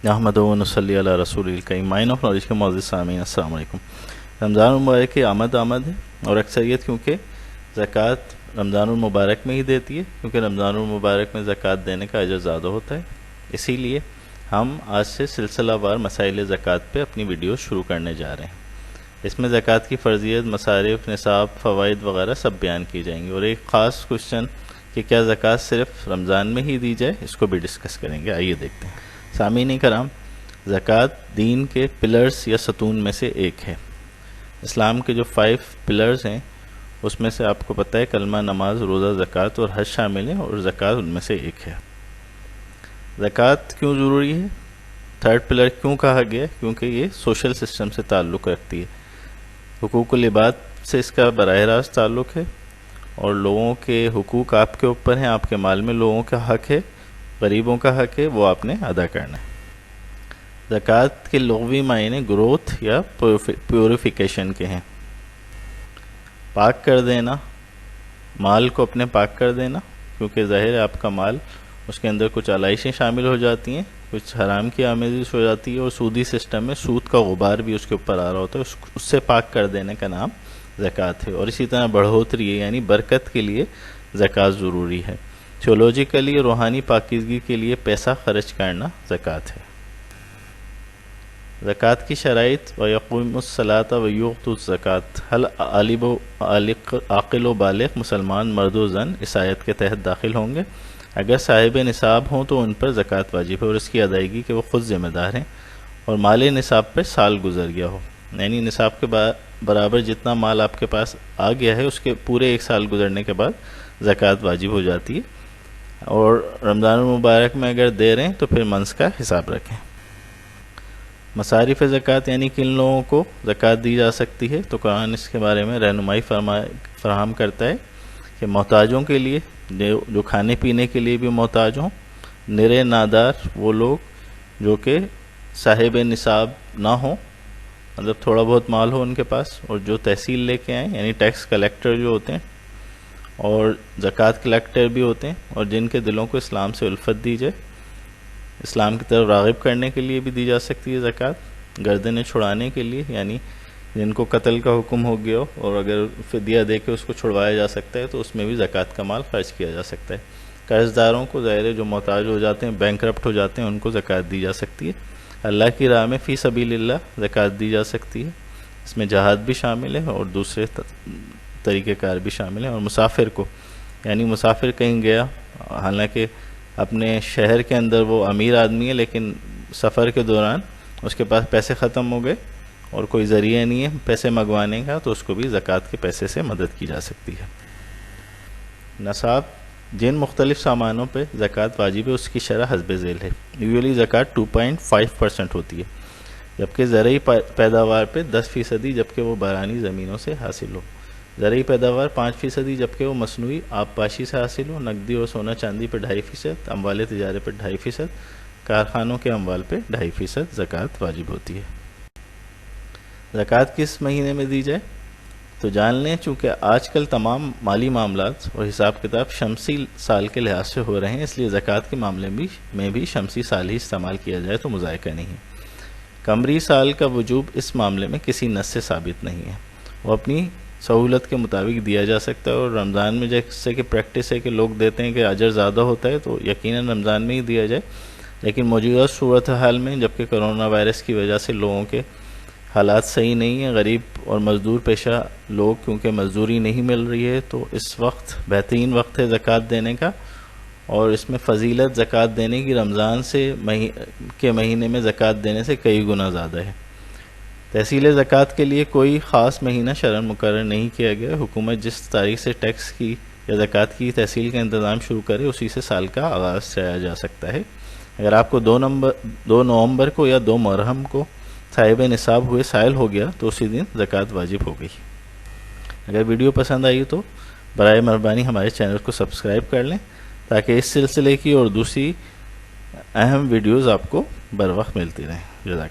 احمد و نصلی علی رسول الکریم. مائن آف نالج کے معزز سامعین السلام علیکم. رمضان المبارک کی آمد ہے اور اکثریت کیونکہ زکوٰۃ رمضان المبارک میں ہی دیتی ہے، کیونکہ رمضان المبارک میں زکوٰۃ دینے کا اجر زیادہ ہوتا ہے. اسی لیے ہم آج سے سلسلہ وار مسائل زکوٰۃ پہ اپنی ویڈیو شروع کرنے جا رہے ہیں. اس میں زکوٰۃ کی فرضیت، مصارف، نصاب، فوائد وغیرہ سب بیان کی جائیں گی، اور ایک خاص کوشچن کہ کیا زکوٰۃ صرف رمضان میں ہی دی جائے، اس کو بھی ڈسکس کریں گے. آئیے دیکھتے ہیں. سامعین کرام، زکوٰۃ دین کے پلرز یا ستون میں سے ایک ہے. اسلام کے جو 5 پلرز ہیں اس میں سے آپ کو پتہ ہے کلمہ، نماز، روزہ، زکوٰۃ اور حج شامل ہیں، اور زکوٰۃ ان میں سے ایک ہے. زکوٰۃ کیوں ضروری ہے؟ 3rd پلر کیوں کہا گیا؟ کیونکہ یہ سوشل سسٹم سے تعلق رکھتی ہے. حقوق العباد سے اس کا براہ راست تعلق ہے، اور لوگوں کے حقوق آپ کے اوپر ہیں. آپ کے مال میں لوگوں کا حق ہے، غریبوں کا حق ہے، وہ آپ نے ادا کرنا ہے. زکوٰۃ کے لغوی معنی گروتھ یا پیوریفیکیشن کے ہیں. پاک کر دینا، مال کو اپنے پاک کر دینا، کیونکہ ظاہر ہے آپ کا مال، اس کے اندر کچھ علائشیں شامل ہو جاتی ہیں، کچھ حرام کی آمیزش ہو جاتی ہے، اور سودی سسٹم میں سود کا غبار بھی اس کے اوپر آ رہا ہوتا ہے. اس سے پاک کر دینے کا نام زکوٰۃ ہے. اور اسی طرح بڑھوتری ہے، یعنی برکت کے لیے زکوٰۃ ضروری ہے. تھیولوجیکلی روحانی پاکیزگی کے لیے پیسہ خرچ کرنا زکوٰۃ ہے. زکوٰۃ کی شرائط: وَيَقِيمُ الصَّلَاةَ وَيُؤْتُ الزَّكَاةَ. ہل عاقل و بالغ مسلمان مرد و زن اس آیت کے تحت داخل ہوں گے. اگر صاحب نصاب ہوں تو ان پر زکوٰۃ واجب ہے، اور اس کی ادائیگی کے وہ خود ذمہ دار ہیں، اور مال نصاب پر سال گزر گیا ہو، یعنی نصاب کے برابر جتنا مال آپ کے پاس آ گیا ہے اس کے پورے 1 سال گزرنے کے بعد زکوٰۃ واجب ہو جاتی ہے. اور رمضان المبارک میں اگر دے رہے ہیں تو پھر منس کا حساب رکھیں. مصارف زکوٰۃ یعنی کن لوگوں کو زکوٰۃ دی جا سکتی ہے، تو قرآن اس کے بارے میں رہنمائی فراہم کرتا ہے کہ محتاجوں کے لیے، جو کھانے پینے کے لیے بھی محتاج ہوں، نرے نادار وہ لوگ جو کہ صاحب نصاب نہ ہوں، مطلب تھوڑا بہت مال ہو ان کے پاس، اور جو تحصیل لے کے آئیں، یعنی ٹیکس کلیکٹر جو ہوتے ہیں اور زکوٰۃ کلیکٹر بھی ہوتے ہیں، اور جن کے دلوں کو اسلام سے الفت دی جائے، اسلام کی طرف راغب کرنے کے لیے بھی دی جا سکتی ہے زکوٰۃ. گردنیں چھڑانے کے لیے، یعنی جن کو قتل کا حکم ہو گیا ہو اور اگر فدیہ دے کے اس کو چھڑوایا جا سکتا ہے تو اس میں بھی زکوٰۃ کا مال خرچ کیا جا سکتا ہے. قرض داروں کو، ظاہر ہے جو محتاج ہو جاتے ہیں، بینکرپٹ ہو جاتے ہیں، ان کو زکوٰۃ دی جا سکتی ہے. اللہ کی راہ میں فی سبیل اللہ زکوٰۃ دی جا سکتی ہے، اس میں جہاد بھی شامل ہے اور دوسرے طریقہ کار بھی شامل ہیں. اور مسافر کو، یعنی مسافر کہیں گیا، حالانکہ اپنے شہر کے اندر وہ امیر آدمی ہے، لیکن سفر کے دوران اس کے پاس پیسے ختم ہو گئے اور کوئی ذریعہ نہیں ہے پیسے منگوانے کا، تو اس کو بھی زکوٰۃ کے پیسے سے مدد کی جا سکتی ہے. نصاب: جن مختلف سامانوں پہ زکوٰۃ واجب ہے اس کی شرح حسب ذیل ہے. یوزلی زکوٰۃ 2.5% ہوتی ہے، جبکہ زرعی پیداوار پہ 10%، جبکہ وہ بارانی زمینوں سے حاصل ہو. زرعی پیداوار 5%، جبکہ وہ مصنوعی آبپاشی سے حاصل ہو. نقدی اور سونا چاندی پہ 2.5%، اموال تجارت پہ 2.5%، کارخانوں کے اموال پہ 2.5% زکوٰۃ واجب ہوتی ہے. زکوٰۃ کس مہینے میں دی جائے؟ تو جان لیں، چونکہ آج کل تمام مالی معاملات اور حساب کتاب شمسی سال کے لحاظ سے ہو رہے ہیں، اس لیے زکوٰۃ کے معاملے میں بھی شمسی سال ہی استعمال کیا جائے تو مذائقہ نہیں ہے. قمری سال کا وجوب اس معاملے میں کسی نص سے ثابت نہیں ہے، وہ اپنی سہولت کے مطابق دیا جا سکتا ہے. اور رمضان میں جیسے کہ پریکٹس ہے کہ لوگ دیتے ہیں کہ اجر زیادہ ہوتا ہے، تو یقیناً رمضان میں ہی دیا جائے. لیکن موجودہ صورتحال میں، جبکہ کرونا وائرس کی وجہ سے لوگوں کے حالات صحیح نہیں ہیں، غریب اور مزدور پیشہ لوگ کیونکہ مزدوری نہیں مل رہی ہے، تو اس وقت بہترین وقت ہے زکوٰۃ دینے کا. اور اس میں فضیلت زکوٰۃ دینے کی رمضان کے مہینے میں زکوٰۃ دینے سے کئی گنا زیادہ ہے. تحصیل زکوٰۃ کے لیے کوئی خاص مہینہ شرعاً مقرر نہیں کیا گیا. حکومت جس تاریخ سے ٹیکس کی یا زکوٰۃ کی تحصیل کا انتظام شروع کرے، اسی سے سال کا آغاز کیا جا سکتا ہے. اگر آپ کو 2 نومبر کو یا 2 محرم کو صاحب نصاب ہوئے سائل ہو گیا تو اسی دن زکوٰۃ واجب ہو گئی. اگر ویڈیو پسند آئی تو برائے مہربانی ہمارے چینل کو سبسکرائب کر لیں، تاکہ اس سلسلے کی اور دوسری اہم ویڈیوز آپ کو بر وقت ملتی رہیں. جزاک اللہ.